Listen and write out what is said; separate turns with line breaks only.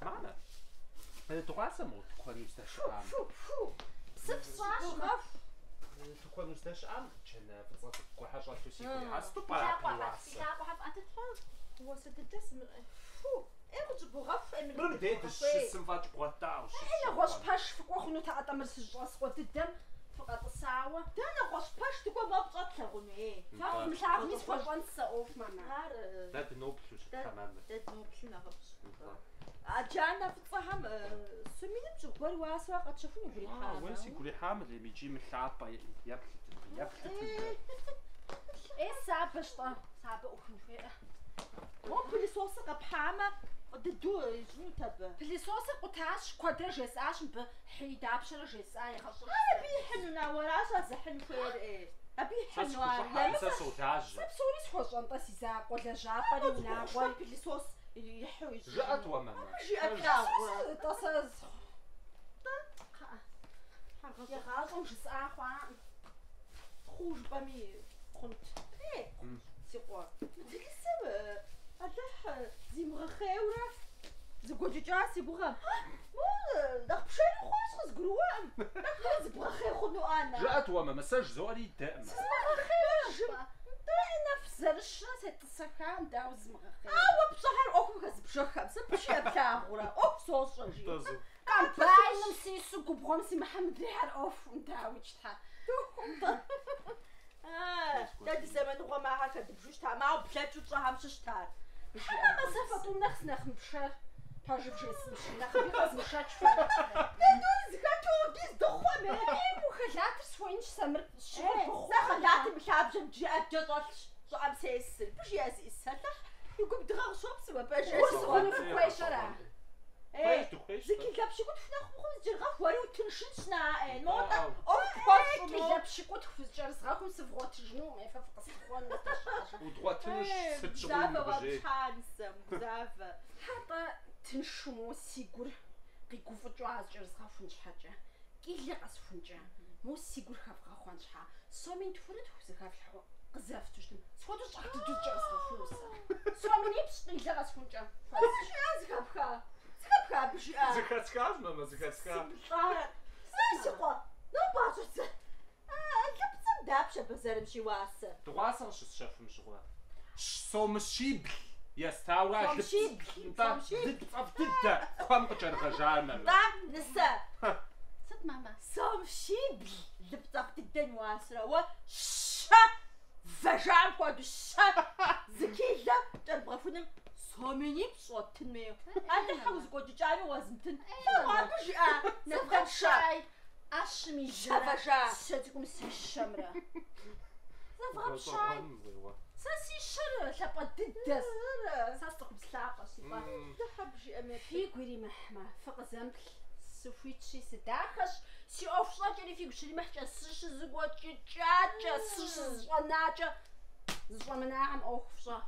معنا تقاسم تكون مستشعر
سبصاش
تكون مستشعر كان في تصرف كل حاجة تسيب حاسة
لا واحد أنت تقول هو سد الجسم ارجع غف من
بديت الشسم فات بغطاء
هلا غوش باش فكوا خنو تعتمر سجاس قوت الدم فقط الساعة دانا غوش باش تقول ما بقات تغني فاهم مش عارف مش فاجان سقوف ماما
لا تنوب شو تمام
تنوب شو نغبش أجانا في الطعام سمينا بجوار واسوا قد شافوني يقولي حامل
وين يقولي حامل اللي بيجي من العابة يبلت
ايه صعب شطا صعب أخوي مو بلي صوصة بحامة ضدو شنو تبع بلي صوصة قطعش كوادر جساش بحيدة بشر جساي خاصة أنا بيحنونا وراش زحن خير إيه أبي حنوا يا سبسوري سخوش أنت سيزاق ولا جابري وناقول بلي صوص يحوي
جاءت وماما
جاءت ناقول تصز يا غازون جسا خوان خوش بامي كنت إيه سيقوا ديك السبب الله زي مغخيورة زي قوجي جاسي بغام مو داك بشاري خوش خز قروام داك زي بغخي خنو أنا
جاءت وما مساج زوري دائما
زي مغخيورة داي نفس الشاس السكان داو زي مغخيورة بصحر أوكو كز بشخم سبشي بشاغورة أوك صوص رجي كان باين نمسيسو كبغمسي محمد ريحان أوف نداوي جتها دادي زمان هو ما عارفة بجوش تاع معو بلاتو تراها مشش تاع أنا مسافة طول نخ مبشر تاجب جيس مشي نخ بيخز مشاك شوية دادو زكاتو بيز دخوة مي مو خلاتر سوينش سمر شغل بخوة خلاتر مشاب جمجي أجدالش شو عم سيسل بجي أزي السلح يقوم دغاغ شوب سوا باجي غرسوني في كويشرة زكي لابشي كنت فينا خوز جرغاف واري وتنشن شناء نوطا أوه كي لابشي كنت خوز جرغاف وسفغوت جنو ما يفهم فقص خوان نتشاش
ودغوا تنش ست شغل
بجي بزافة حتى تنشمو سيقور قيقو فتو عاز جرغاف ونش حاجة كي اللي قاس فنجا مو سيقور خاف خوان شحا سومين تفرد خوز خاف الحو قزاف تشتم سوادو شحت دو جرغاف فوسا سومين يبش اللي قاس فنجا شو عاز خاف
زكاة كاز ماما زكاة كاز
سيقوا نباجت لبسم دابشة بزرم شي واسة
تغاسن شو شاف مشغول صومشيبل يستاوى
صومشيبل
ضد قام قجر خجال ماما
طا نسا صد ماما صومشيبل لبطاق تدن واسرة وشا فجام قادو شا زكيلة تنبغفونم ساميني بصوت تنميو أنا حوز قد جاني وزمتن ما بجأ نفقد شاي أشمي جا ساتكم سي الشمرة نفقد شاي ساسي الشمرة شابا ددس ساستقم سلاقة سيبا تحبجي أمي في قولي محمى فقط زمبل سوفيتشي سداخش سي أوفشلا جاني في قشري محجة سيش زقوة جاجة سيش زواناجة زوان مناعم أوفشلا